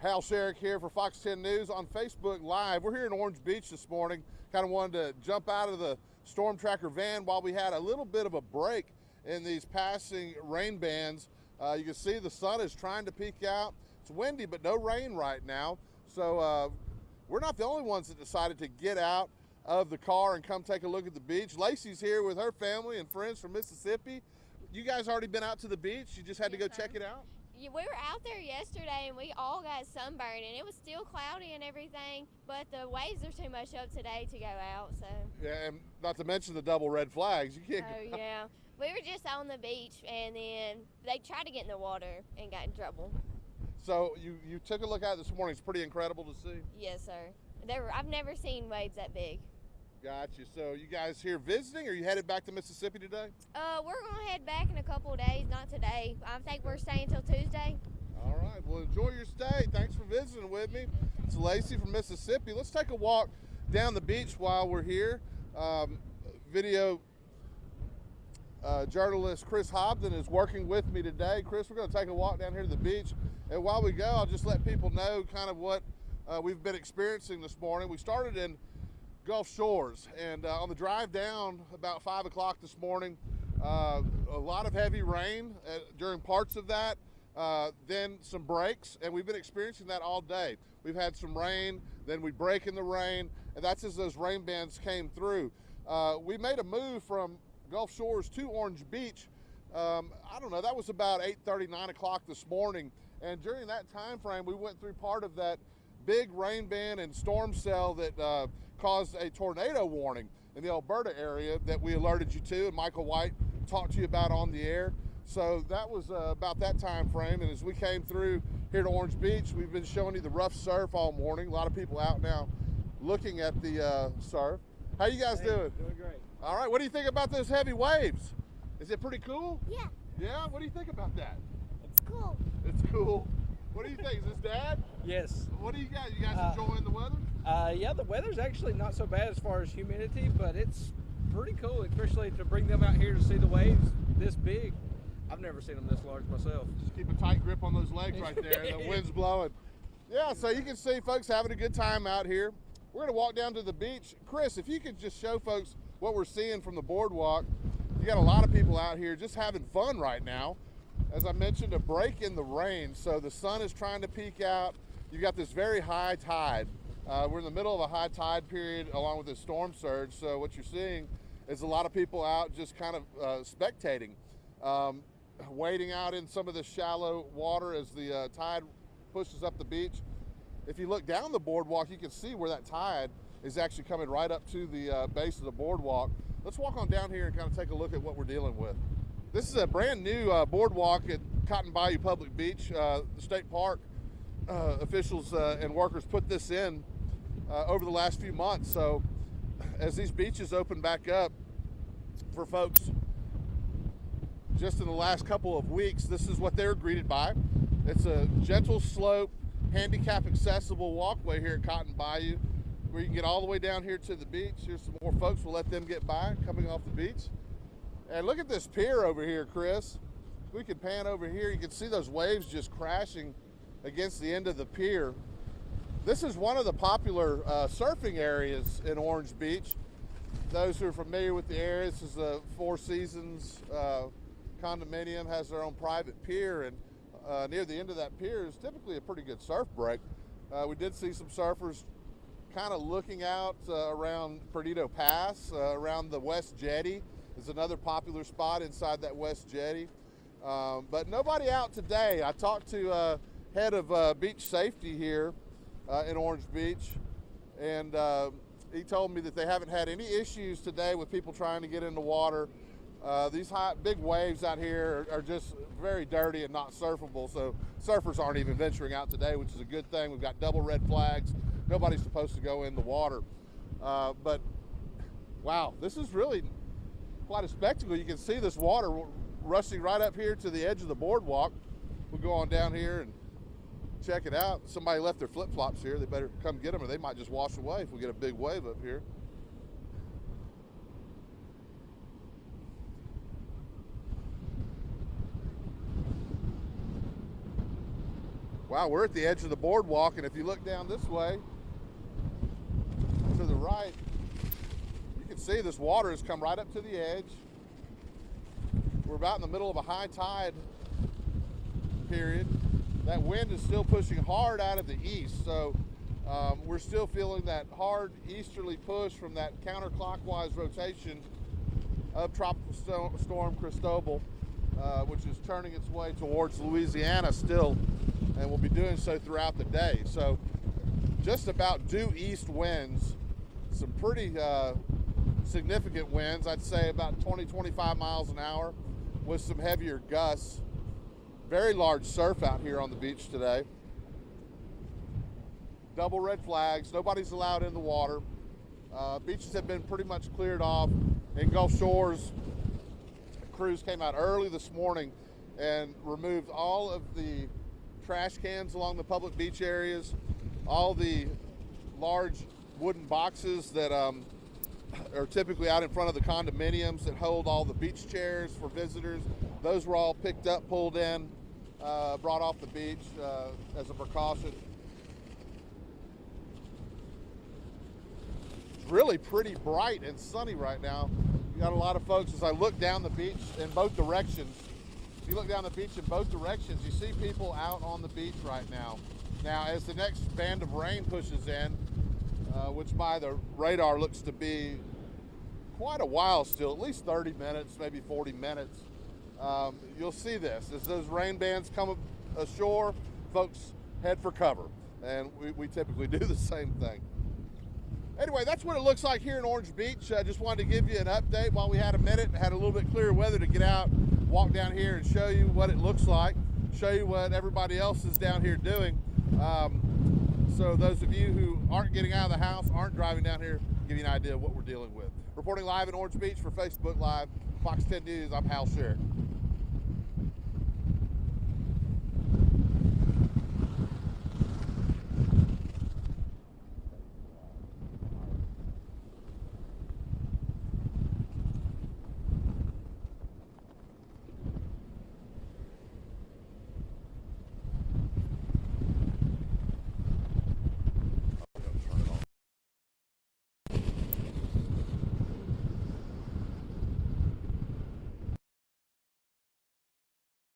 Hal Sherrick here for Fox 10 News on Facebook Live. We're here in Orange Beach this morning. Kind of wanted to jump out of the storm tracker van while we had a little bit of a break in these passing rain bands. You can see the sun is trying to peek out. It's windy, but no rain right now. So we're not the only ones that decided to get out of the car and come take a look at the beach. Lacey's here with her family and friends from Mississippi. You guys already been out to the beach? You just had to go check it out? Yeah, we were out there yesterday and we all got sunburned, and it was still cloudy and everything, but the waves are too much up today to go out. So Yeah, and not to mention the double red flags. You can't oh yeah, we were just on the beach, and then they tried to get in the water and got in trouble. So you took a look at it this morning. It's pretty incredible to see. Yes, sir. I've never seen waves that big. Gotcha. So you guys here visiting, or you headed back to Mississippi today? We're gonna head back in a couple of days. Not today. I think we're staying till Tuesday. All right. Well, enjoy your stay. Thanks for visiting with me. It's Lacey from Mississippi. Let's take a walk down the beach while we're here. Video journalist Chris Hobden is working with me today. Chris, we're going to take a walk down here to the beach. And while we go, I'll just let people know kind of what we've been experiencing this morning. We started in Gulf Shores, and on the drive down about 5 o'clock this morning, a lot of heavy rain during parts of that, then some breaks, and we've been experiencing that all day. We've had some rain, then we break in the rain, and that's as those rain bands came through. We made a move from Gulf Shores to Orange Beach. I don't know, that was about 8:30, 9 o'clock this morning, and during that time frame, we went through part of that big rain band and storm cell that caused a tornado warning in the Alberta area that we alerted you to, and Michael White talked to you about on the air. So that was about that time frame, and as we came through here to Orange Beach, we've been showing you the rough surf all morning. A lot of people out now looking at the surf. How you guys doing? Doing great. All right, what do you think about those heavy waves? Is it pretty cool? Yeah, Yeah, what do you think about that? it's cool. It's cool. What do you think? Is this Dad? Yes. What do you guys? You guys enjoying the weather? Yeah, the weather's actually not so bad as far as humidity, but it's pretty cool, especially to bring them out here to see the waves this big. I've never seen them this large myself. Just keep a tight grip on those legs right there. The wind's blowing. Yeah, so you can see folks having a good time out here. We're going to walk down to the beach. Chris, if you could just show folks what we're seeing from the boardwalk. You got a lot of people out here just having fun right now. As I mentioned, a break in the rain, so the sun is trying to peek out. You've got this very high tide. We're in the middle of a high tide period along with this storm surge, so what you're seeing is a lot of people out just kind of spectating, wading out in some of the shallow water as the tide pushes up the beach. If you look down the boardwalk, you can see where that tide is actually coming right up to the base of the boardwalk. Let's walk on down here and kind of take a look at what we're dealing with. This is a brand new boardwalk at Cotton Bayou Public Beach. The state park officials and workers put this in over the last few months. So as these beaches open back up for folks just in the last couple of weeks, this is what they're greeted by. It's a gentle slope, handicap accessible walkway here at Cotton Bayou, where you can get all the way down here to the beach. Here's some more folks. We'll let them get by coming off the beach. And look at this pier over here, Chris. If we could pan over here, you can see those waves just crashing against the end of the pier. This is one of the popular surfing areas in Orange Beach. Those who are familiar with the area, this is the Four Seasons condominium, has their own private pier, and near the end of that pier is typically a pretty good surf break. We did see some surfers kind of looking out around Perdido Pass, around the West Jetty. Is another popular spot inside that West Jetty. But nobody out today. I talked to head of beach safety here in Orange Beach, and he told me that they haven't had any issues today with people trying to get in the water. These big waves out here are just very dirty and not surfable, so surfers aren't even venturing out today, which is a good thing. We've got double red flags. Nobody's supposed to go in the water. But wow, this is really quite a spectacle. You can see this water rushing right up here to the edge of the boardwalk. We'll go on down here and check it out. Somebody left their flip-flops here. They better come get them, or they might just wash away if we get a big wave up here. Wow, we're at the edge of the boardwalk, and if you look down this way to the right, you can see this water has come right up to the edge. We're about in the middle of a high tide period. That wind is still pushing hard out of the east, so we're still feeling that hard easterly push from that counterclockwise rotation of Tropical Storm Cristobal, which is turning its way towards Louisiana still, and will be doing so throughout the day. So just about due east winds, some pretty significant winds, I'd say about 20-25 miles an hour with some heavier gusts. Very large surf out here on the beach today. Double red flags, nobody's allowed in the water. Beaches have been pretty much cleared off. In Gulf Shores, crews came out early this morning and removed all of the trash cans along the public beach areas, all the large wooden boxes that are typically out in front of the condominiums that hold all the beach chairs for visitors. Those were all picked up, pulled in, brought off the beach as a precaution. It's really pretty bright and sunny right now. You got a lot of folks, as I look down the beach in both directions, if you look down the beach in both directions, you see people out on the beach right now. Now, as the next band of rain pushes in, which by the radar looks to be quite a while still, at least 30 minutes, maybe 40 minutes, you'll see this. As those rain bands come ashore, folks head for cover. And we typically do the same thing. Anyway, that's what it looks like here in Orange Beach. I just wanted to give you an update while we had a minute and had a little bit clearer weather to get out, walk down here and show you what it looks like, show you what everybody else is down here doing. So those of you who aren't getting out of the house, aren't driving down here, give you an idea of what we're dealing with. Reporting live in Orange Beach for Facebook Live, Fox 10 News, I'm Hal Sherrick.